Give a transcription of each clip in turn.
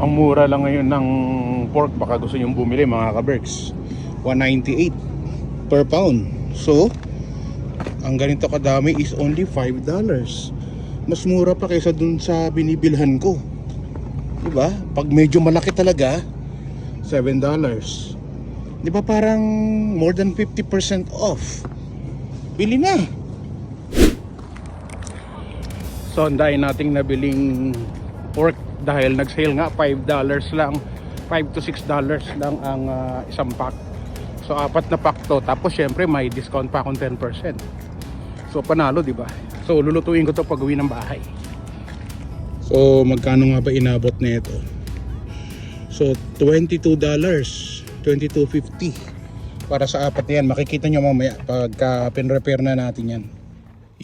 Ang mura lang ngayon ng pork, baka gusto nyong bumili mga ka-Berks, 198 per pound. So ang ganito kadami is only $5. Mas mura pa kaysa dun sa binibilhan ko, diba? Pag medyo malaki talaga, $7. Diba parang more than 50% off? Bili na. So ang dahil nating nabiling pork dahil nag-sale nga, $5 lang, $5 to $6 lang ang isang pack. So apat na pack to, tapos syempre may discount pa akong 10%. So panalo, diba? So lulutuin ko to pag uwi ng bahay. So magkano nga ba inabot na ito? So $22, $22.50 para sa apat na yan. Makikita nyo mamaya pagka pin-repair na natin yan.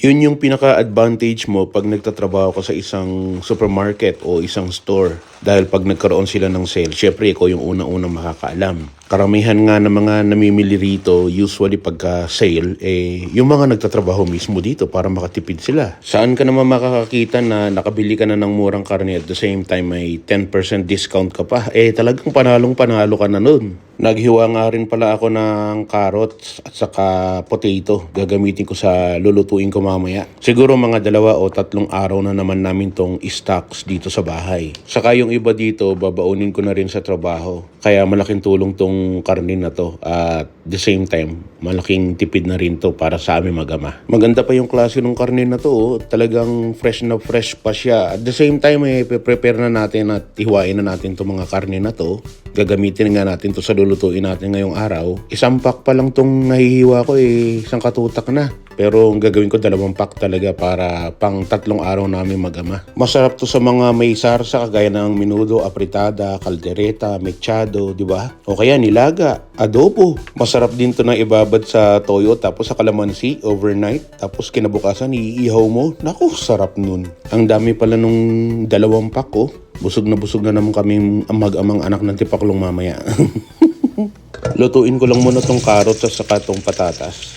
Yun yung pinaka-advantage mo pag nagtatrabaho ka sa isang supermarket o isang store. Dahil pag nagkaroon sila ng sale, syempre ikaw yung unang-unang makakaalam. Karamihan nga ng mga namimili rito, usually pagka sale, yung mga nagtatrabaho mismo dito para makatipid sila. Saan ka naman makakakita na nakabili ka na ng murang karne at the same time may 10% discount ka pa? Talagang panalong-panalo ka na nun. Naghiwa nga rin pala ako ng carrots at saka potato. Gagamitin ko sa lulutuin ko mamaya. Siguro mga 2 o 3 araw na naman namin tong stocks dito sa bahay. Saka yung iba dito, babaunin ko na rin sa trabaho. Kaya malaking tulong tong karne na to. At the same time, malaking tipid na rin to para sa aming mag-ama. Maganda pa yung klase ng karne na to. Talagang fresh na fresh pa siya. At the same time, prepare na natin at hiwain na natin tong mga karne na to. Gagamitin nga natin to sa lulutuin natin ngayong araw. Isang pack pa lang tong nahihiwa ko, isang katutak na. Pero ang gagawin ko 2 pack talaga para pang 3 araw namin mag-ama. Masarap to sa mga may sarsa kagaya ng menudo, apritada, kaldereta, mechado, di ba? O kaya nilaga, adobo. Masarap din to na ibabad sa toyo tapos sa kalamansi overnight. Tapos kinabukasan iihaw mo. Naku, sarap nun. Ang dami pala nung 2 pack ko. Busog na naman kami mag-amang anak ng tipaklong mamaya. Lutuin ko lang muna tong carrots at saka tong patatas.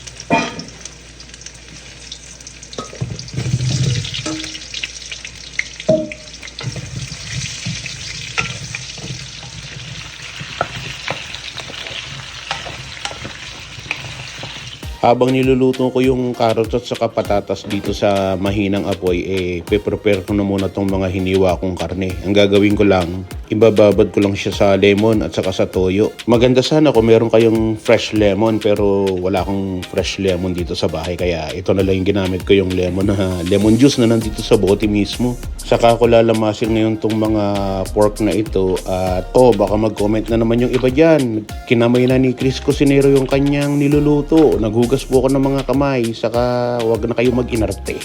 Habang niluluto ko yung carrots at saka patatas dito sa mahinang apoy, pe-prepare ko na muna tong mga hiniwa kong karne. Ang gagawin ko lang, ibababad ko lang siya sa lemon at saka sa toyo. Maganda sana kung meron kayong fresh lemon, pero wala akong fresh lemon dito sa bahay. Kaya ito na lang yung ginamit ko, yung lemon juice na nandito sa bote mismo. Saka ko lalamasin ngayon tong mga pork na ito. At baka mag-comment na naman yung iba dyan. Kinamay na ni Chris Cusinero yung kanyang niluluto. Naghugas po ako ng mga kamay. Saka wag na kayo mag-inarte.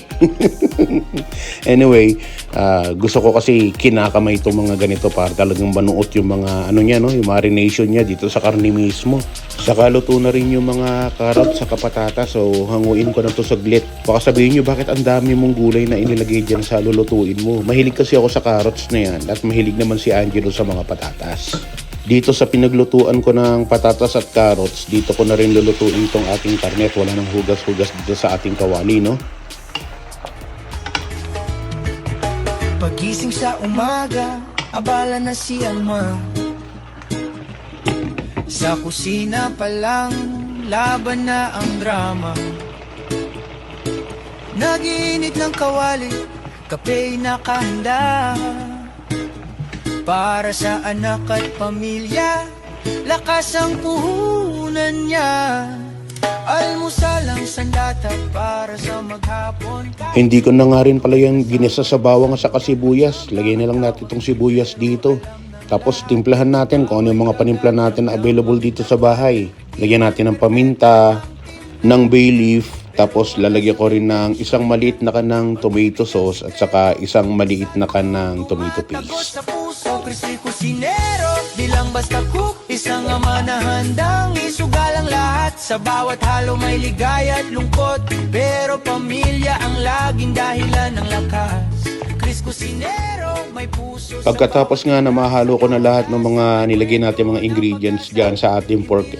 Anyway, gusto ko kasi kinakamay itong mga ganito para talagang manuot yung mga yung marination niya dito sa karne mismo. Saka luto na rin yung mga carrots sa patatas. So hanguin ko na to saglit. Baka sabihin nyo, bakit ang dami mong gulay na inilagay dyan sa lulutuin mo? Mahilig kasi ako sa carrots na yan. At mahilig naman si Angelo sa mga patatas. Dito sa pinaglutuan ko ng patatas at carrots, dito ko na rin lulutuin itong ating karne. Wala nang hugas-hugas dito sa ating kawali, no? Pagising sa umaga, abala na si Alma. Sa kusina pa lang, laban na ang drama. Nag-iinit ng kawali, kape'y nakahanda. Para sa anak at pamilya, lakas ang puhunan niya. Almusal ang sandata para sa maghapon. Hindi ko na nga rin pala yung ginisa sa bawang at saka sibuyas. Lagay na lang natin itong sibuyas dito. Tapos timplahan natin kung ano yung mga panimpla natin na available dito sa bahay. Lagyan natin ng paminta, ng bay leaf. Tapos lalagyan ko rin ng isang maliit na kanang tomato sauce at saka isang maliit na kanang tomato paste. Crispy Cusinero, di lang basta cook, isang ama na handang isugal ang lahat. Sa bawat halo may ligaya at lungkot, pero pamilya ang laging dahilan ng lakas. Chris Cusinero, may puso. Pagkatapos nga na mahalo ko na lahat ng mga nilagay natin mga ingredients dyan sa ating pork,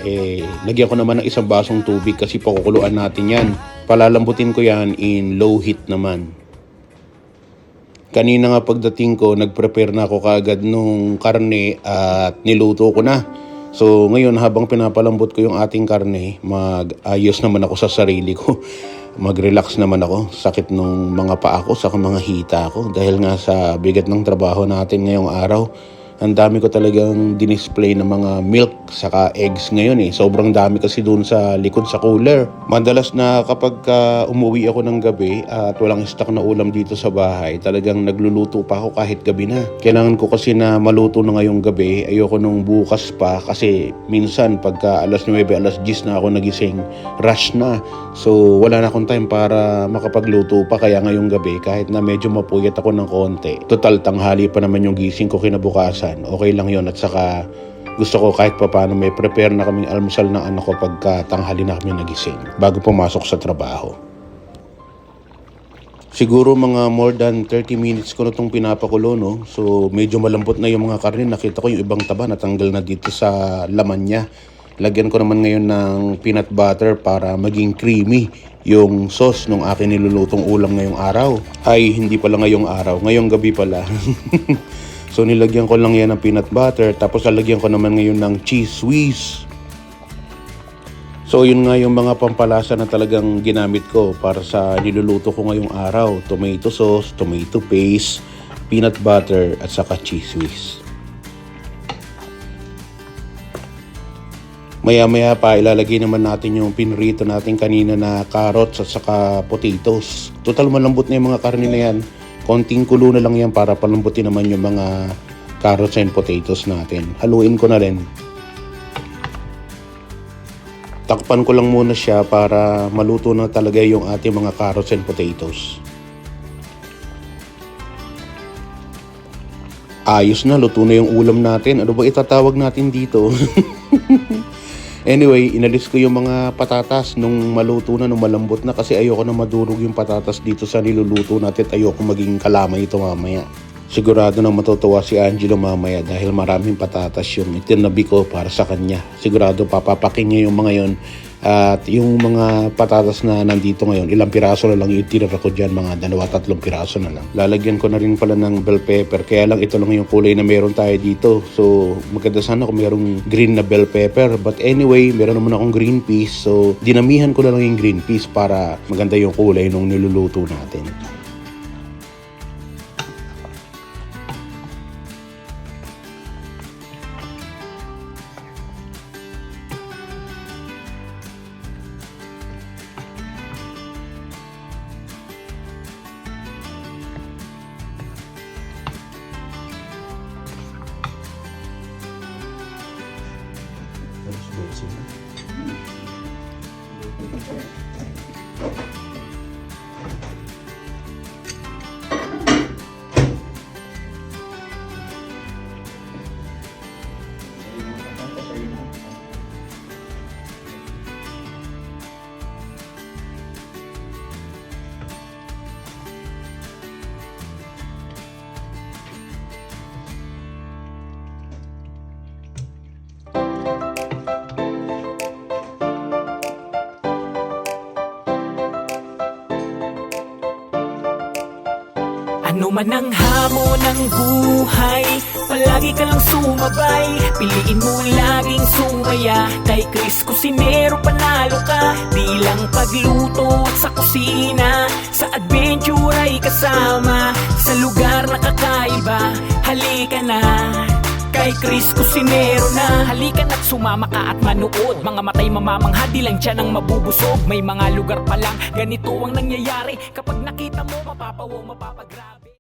lagyan ko naman ng 1 basong tubig kasi pakukuluan natin yan. Palalambutin ko yan in low heat naman. Kanina nga pagdating ko, nag-prepare na ako kaagad nung karne at niluto ko na. So ngayon habang pinapalambot ko yung ating karne, mag-ayos naman ako sa sarili ko. Mag-relax naman ako. Sakit nung mga paa ko, saka mga hita ko. Dahil nga sa bigat ng trabaho natin ngayong araw, ang dami ko talagang dinisplay ng mga milk saka eggs ngayon eh. Sobrang dami kasi doon sa likod sa cooler. Madalas na kapag umuwi ako ng gabi at walang stock na ulam dito sa bahay, talagang nagluluto pa ako kahit gabi na. Kailangan ko kasi na maluto na ngayong gabi. Ayoko nung bukas pa kasi minsan pagka alas 9, alas 10 na ako nagising, rush na. So wala na akong time para makapagluto pa, kaya ngayong gabi kahit na medyo mapuyat ako ng konti. Total tanghali pa naman yung gising ko kinabukasan. Okay lang yon, at saka gusto ko kahit papaano may prepare na kaming almusal ng anak ko pagka tanghali na kami nagising bago pumasok sa trabaho. Siguro mga more than 30 minutes ko na itong pinapakulo, no? So medyo malambot na yung mga karne. Nakita ko yung ibang taba natanggal na dito sa laman niya. Lagyan ko naman ngayon ng peanut butter para maging creamy yung sauce nung akin nilulutong ulam ngayong araw. Ay, hindi pala ngayong araw, ngayong gabi pala. So nilagyan ko lang yan ng peanut butter, tapos lalagyan ko naman ngayon ng cheese whiz. So yun nga yung mga pampalasa na talagang ginamit ko para sa niluluto ko ngayong araw. Tomato sauce, tomato paste, peanut butter, at saka cheese whiz. Maya-maya pa ilalagay naman natin yung pinrito natin kanina na carrots at saka potatoes. Total malambot na yung mga karne na yan. Konting kulo na lang yan para palambutin naman yung mga carrots and potatoes natin. Haluin ko na rin. Takpan ko lang muna siya para maluto na talaga yung ating mga carrots and potatoes. Ayos na, luto na yung ulam natin. Ano ba itatawag natin dito? Anyway, inalis ko yung mga patatas nung maluto na, nung malambot na, kasi ayoko na madurog yung patatas dito sa niluluto natin. Ayoko maging kalamay ito mamaya. Sigurado na matutuwa si Angelo mamaya dahil maraming patatas yung itinabi ko para sa kanya. Sigurado papapaking niya yung mga yon. At yung mga patatas na nandito ngayon, ilang piraso na lang yung tinira ko dyan, mga 2-3 piraso na lang. Lalagyan ko na rin pala ng bell pepper, kaya lang ito lang yung kulay na meron tayo dito. So maganda sana kung merong green na bell pepper, but anyway, meron naman akong green peas, so dinamihan ko na lang yung green peas para maganda yung kulay nung niluluto natin. Ano man ang hamon ng buhay, palagi ka lang sumabay. Piliin mo laging sumaya. Kay Chris Cusinero panalo ka. Di lang pagluto at sa kusina, sa adventure ay kasama. Sa lugar na kakaiba, halika na. Kay Chris Cusinero na. Halika na't sumama ka at manood. Mga matay mamamangha, di lang tiyan ang mabubusog. May mga lugar pa lang ganito ang nangyayari. Kapag nakita mo, mapapawaw, mapapagrabe.